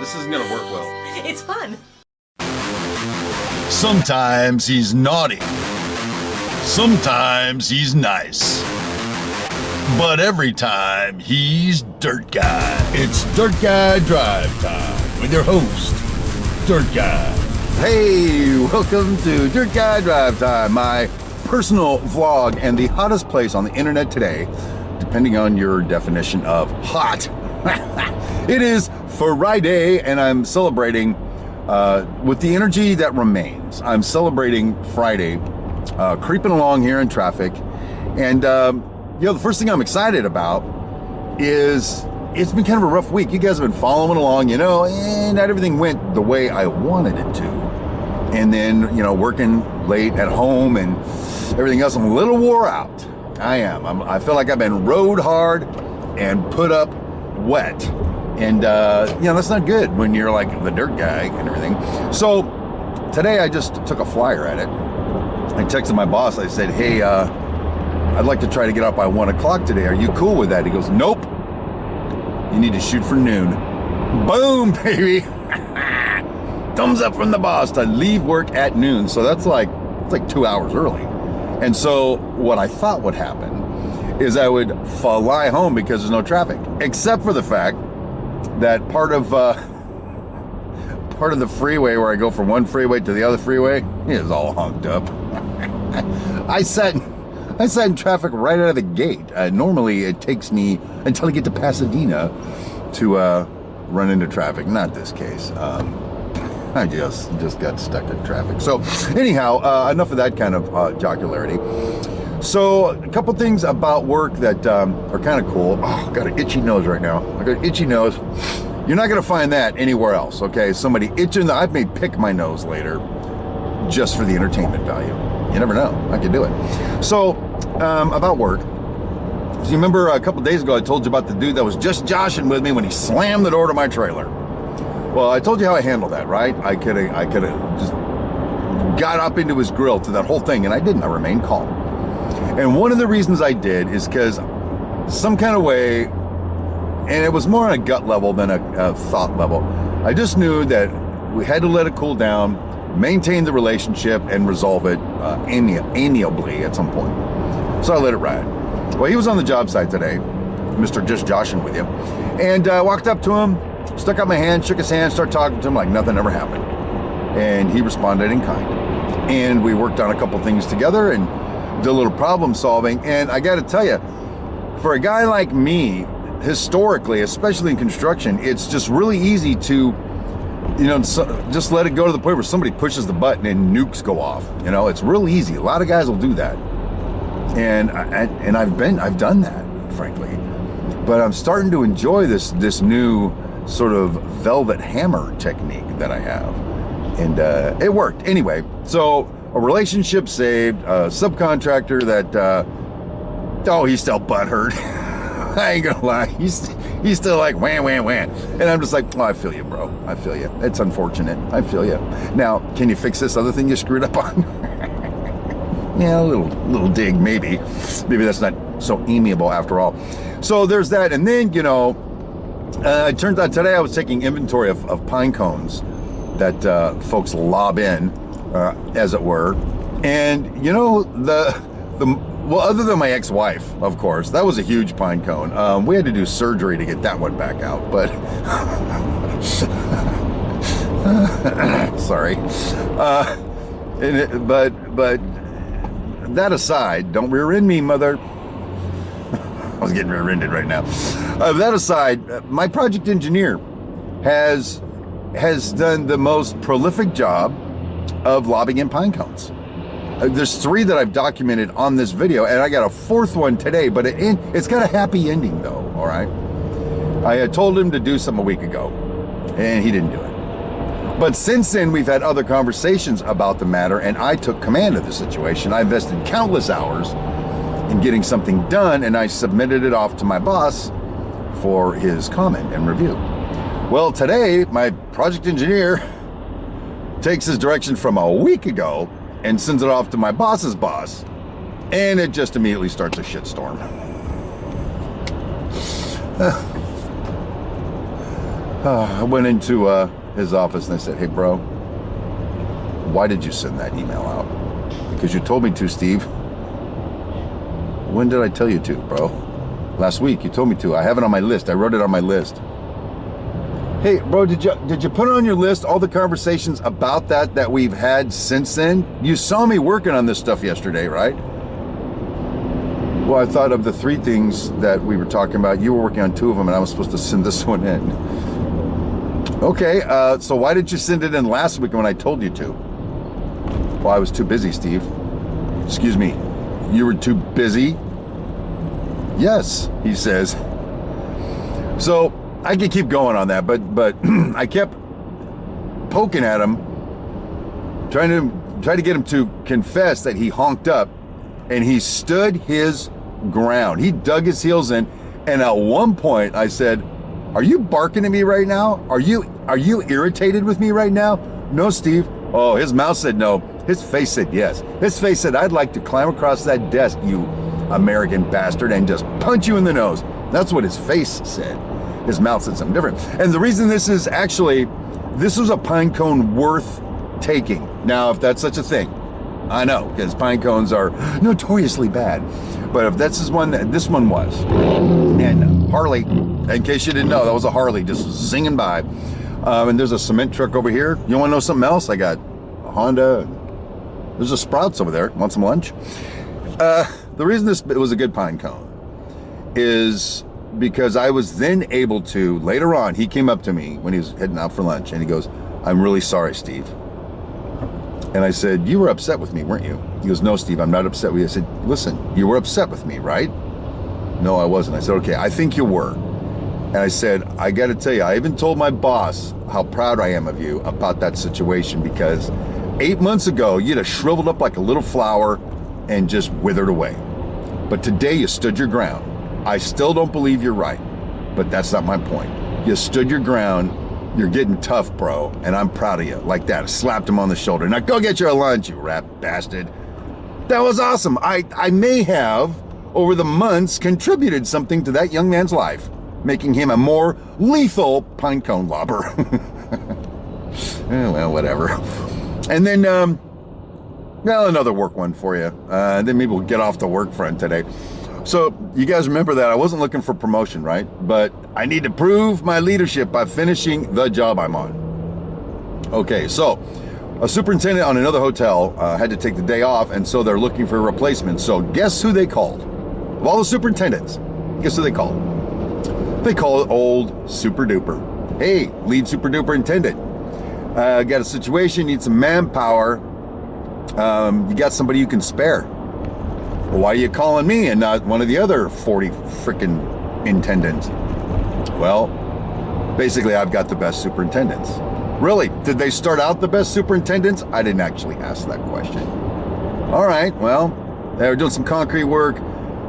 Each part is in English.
This isn't gonna work well. It's fun. Sometimes he's naughty. Sometimes he's nice. But every time he's Dirt Guy. It's Dirt Guy Drive Time with your host, Dirt Guy. Hey, welcome to Dirt Guy Drive Time, my personal vlog and the hottest place on the internet today, depending on your definition of hot. It is Friday, and I'm celebrating with the energy that remains. I'm celebrating Friday, creeping along here in traffic, and the first thing I'm excited about is it's been kind of a rough week. You guys have been following along, and not everything went the way I wanted it to. And then, working late at home and everything else, I'm a little wore out. I feel like I've been rode hard and put up wet. And, that's not good when you're like the dirt guy and everything. So today I just took a flyer at it. I texted my boss. I said, hey, I'd like to try to get out by 1 o'clock today. Are you cool with that? He goes, nope. You need to shoot for noon. Boom, baby. Thumbs up from the boss to leave work at noon. So it's like 2 hours early. And so what I thought would happen is I would fly home because there's no traffic, except for the fact that part of the freeway where I go from one freeway to the other freeway is all honked up. I sat in traffic right out of the gate. Normally it takes me until I get to Pasadena to run into traffic. Not this case. I just got stuck in traffic. So anyhow, enough of that kind of jocularity. So a couple things about work that are kind of cool. Oh, got an itchy nose right now. I got an itchy nose. You're not going to find that anywhere else, okay? Somebody itching, I may pick my nose later just for the entertainment value. You never know. I could do it. So about work. So you remember a couple days ago I told you about the dude that was just joshing with me when he slammed the door to my trailer. Well, I told you how I handled that, right? I could have just got up into his grill to that whole thing, and I didn't. I remained calm. And one of the reasons I did is because some kind of way, and it was more on a gut level than a thought level, I just knew that we had to let it cool down, maintain the relationship, and resolve it amiably at some point. So I let it ride. Well, he was on the job site today, Mr. Just Joshing with you, and I walked up to him, stuck out my hand, shook his hand, started talking to him like nothing ever happened. And he responded in kind. And we worked on a couple things together and did a little problem solving. And I got to tell you, for a guy like me, historically, especially in construction, it's just really easy to, just let it go to the point where somebody pushes the button and nukes go off. It's real easy. A lot of guys will do that. And I've done that, frankly. But I'm starting to enjoy this new sort of velvet hammer technique that I have. And it worked. Anyway, so a relationship saved, a subcontractor that, he's still butthurt. I ain't gonna lie. He's still like, wham, wham, wham. And I'm just like, I feel you, bro. I feel you. It's unfortunate. I feel you. Now, can you fix this other thing you screwed up on? Yeah, a little dig, maybe. Maybe that's not so amiable after all. So there's that. And then, it turns out today I was taking inventory of pine cones that folks lob in, as it were. And well, other than my ex-wife, of course, that was a huge pine cone. We had to do surgery to get that one back out, but sorry. But that aside, don't rear-end me, mother. I was getting rear-ended right now. That aside, my project engineer has done the most prolific job of lobbing in pine cones. There's 3 that I've documented on this video, and I got a 4th one today, but it's got a happy ending though, all right? I had told him to do some a week ago, and he didn't do it. But since then, we've had other conversations about the matter, and I took command of the situation. I invested countless hours in getting something done, and I submitted it off to my boss for his comment and review. Well, today, my project engineer takes his direction from a week ago and sends it off to my boss's boss, and it just immediately starts a shitstorm. I went into his office and I said, hey, bro, why did you send that email out? Because you told me to, Steve. When did I tell you to, bro? Last week, you told me to. I have it on my list. I wrote it on my list. Hey, bro, did you put on your list all the conversations about that we've had since then? You saw me working on this stuff yesterday, right? Well, I thought of the 3 things that we were talking about. You were working on 2 of them, and I was supposed to send this one in. Okay, so why did you send it in last week when I told you to? Well, I was too busy, Steve. Excuse me, you were too busy? Yes, he says. So I could keep going on that, but I kept poking at him, trying to get him to confess that he honked up, and he stood his ground. He dug his heels in, and at one point I said, "Are you barking at me right now? Are you irritated with me right now?" "No, Steve." Oh, his mouth said no. His face said yes. His face said, "I'd like to climb across that desk, you American bastard, and just punch you in the nose." That's what his face said. His mouth said something different. And the reason this was a pine cone worth taking. Now, if that's such a thing, I know, because pine cones are notoriously bad. But if that's this one was. And Harley, in case you didn't know, that was a Harley just zinging by. And there's a cement truck over here. You want to know something else? I got a Honda. There's a Sprouts over there. Want some lunch? The reason it was a good pine cone is because I was then able to, later on, he came up to me when he was heading out for lunch and he goes, "I'm really sorry, Steve." And I said, "You were upset with me, weren't you?" He goes, "No, Steve, I'm not upset with you." I said, "Listen, you were upset with me, right?" "No, I wasn't." I said, "Okay, I think you were." And I said, "I got to tell you, I even told my boss how proud I am of you about that situation, because 8 months ago, you'd have shriveled up like a little flower and just withered away. But today you stood your ground. I still don't believe you're right, but that's not my point. You stood your ground. You're getting tough, bro, and I'm proud of you." Like that. I slapped him on the shoulder. "Now go get your lunch, you rat bastard." That was awesome. I may have, over the months, contributed something to that young man's life, making him a more lethal pine cone lobber. Well, whatever. And then, another work one for you. Then maybe we'll get off the work front today. So you guys remember that I wasn't looking for promotion, right? But I need to prove my leadership by finishing the job I'm on. Okay, so a superintendent on another hotel had to take the day off, and so they're looking for a replacement. So guess who they called? Of all the superintendents, guess who they called? They call old Super Duper. "Hey, lead Super Duper intendant. Got a situation, need some manpower. You got somebody you can spare." "Well, why are you calling me and not one of the other 40 freaking intendants?" "Well, basically, I've got the best superintendents." "Really? Did they start out the best superintendents?" "I didn't actually ask that question." "All right, well, they were doing some concrete work.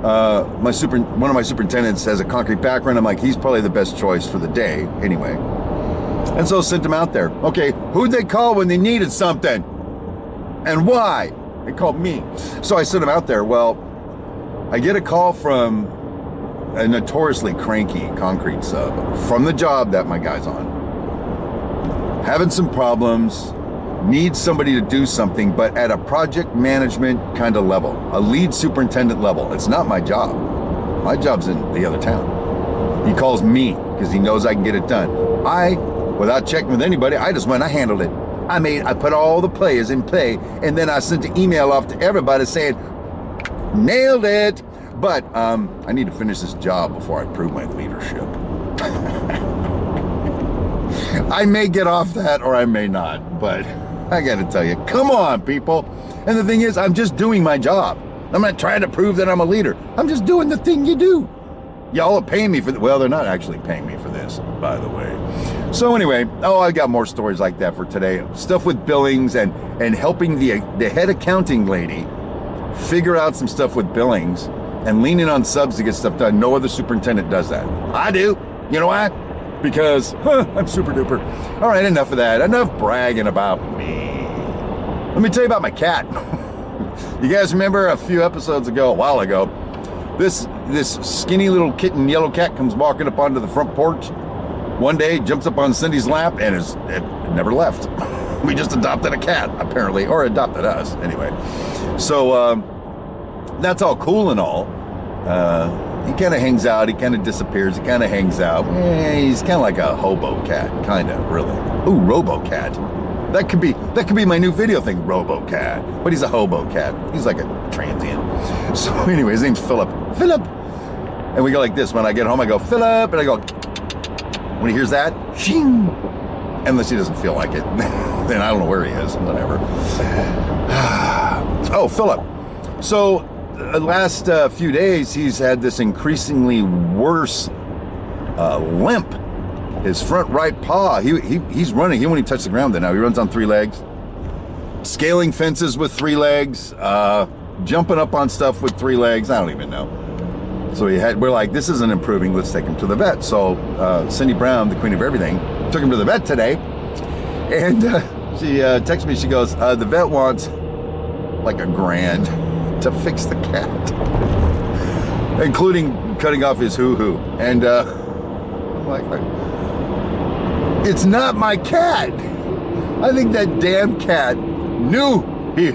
One of my superintendents has a concrete background. I'm like, he's probably the best choice for the day anyway. And so sent him out there. Okay, who'd they call when they needed something? And why? They called me. So I sent him out there. Well, I get a call from a notoriously cranky concrete sub from the job that my guy's on. Having some problems, needs somebody to do something, but at a project management kind of level, a lead superintendent level. It's not my job. My job's in the other town. He calls me because he knows I can get it done. Without checking with anybody, I just went, I handled it. I put all the players in play, and then I sent an email off to everybody saying, nailed it. But I need to finish this job before I prove my leadership. I may get off that or I may not, but I gotta tell you, come on, people. And the thing is, I'm just doing my job. I'm not trying to prove that I'm a leader. I'm just doing the thing you do. Y'all are paying me for well, they're not actually paying me for this, by the way. So anyway, I got more stories like that for today. Stuff with billings and helping the head accounting lady figure out some stuff with billings and leaning on subs to get stuff done. No other superintendent does that. I do. You know why? Because I'm super duper. All right, enough of that. Enough bragging about me. Let me tell you about my cat. You guys remember a few episodes ago, a while ago, this skinny little kitten, yellow cat, comes walking up onto the front porch. One day, jumps up on Cindy's lap and it never left. We just adopted a cat, apparently, or adopted us, anyway. So that's all cool and all. He kind of hangs out, he kind of disappears, he kind of hangs out. He's kind of like a hobo cat, kind of, really. Ooh, robo-cat. That could be my new video thing, robo-cat. But he's a hobo cat. He's like a transient. So anyway, his name's Philip. Philip! And we go like this. When I get home, I go, Philip! And I go, when he hears that, shing! Unless he doesn't feel like it. Then I don't know where he is, whatever. Oh, Philip. So, the last few days, he's had this increasingly worse limp. His front right paw, he's running. He won't even touch the ground now. He runs on 3 legs. Scaling fences with 3 legs. Jumping up on stuff with 3 legs. I don't even know. So we're like, this isn't improving. Let's take him to the vet. So Cindy Brown, the queen of everything, took him to the vet today. And she texted me. She goes, the vet wants like $1,000 to fix the cat, including cutting off his hoo-hoo. And I'm like, it's not my cat. I think that damn cat knew he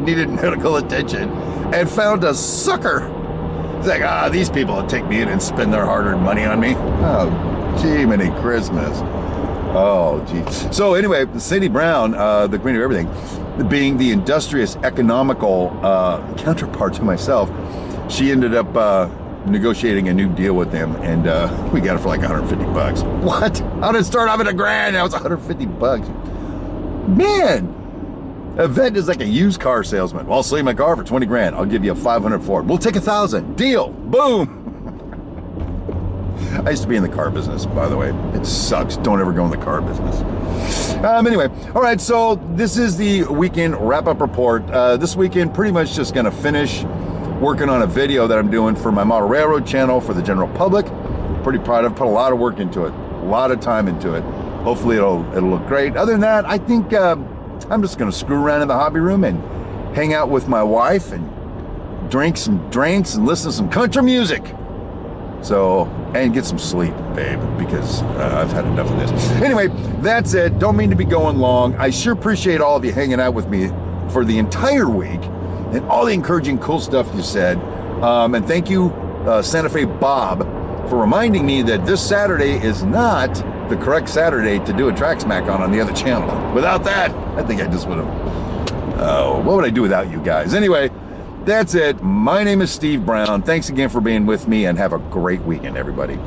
needed medical attention and found a sucker. He's like, these people will take me in and spend their hard-earned money on me. Oh, gee, many Christmas. Oh, gee. So anyway, Cindy Brown, the queen of everything, being the industrious, economical counterpart to myself, she ended up negotiating a new deal with them, and we got it for like $150. What? How did it start off at $1,000? Now it's $150. Man, a vet is like a used car salesman. Well, I'll sell you my car for $20,000. I'll give you $500 for it. We'll take $1,000. Deal. Boom. I used to be in the car business, by the way. It sucks. Don't ever go in the car business. Anyway, all right, so this is the weekend wrap-up report. This weekend, pretty much just going to finish working on a video that I'm doing for my Model Railroad channel for the general public. Pretty proud of it. Put a lot of work into it. A lot of time into it. Hopefully it'll look great. Other than that, I think I'm just going to screw around in the hobby room and hang out with my wife and drink some drinks and listen to some country music. So, and get some sleep, babe, because I've had enough of this. Anyway, that's it. Don't mean to be going long. I sure appreciate all of you hanging out with me for the entire week and all the encouraging, cool stuff you said. And thank you, Santa Fe Bob, for reminding me that this Saturday is not the correct Saturday to do a track smack on the other channel. Without that, I think I just would have, what would I do without you guys? Anyway, that's it. My name is Steve Brown. Thanks again for being with me, and have a great weekend, everybody.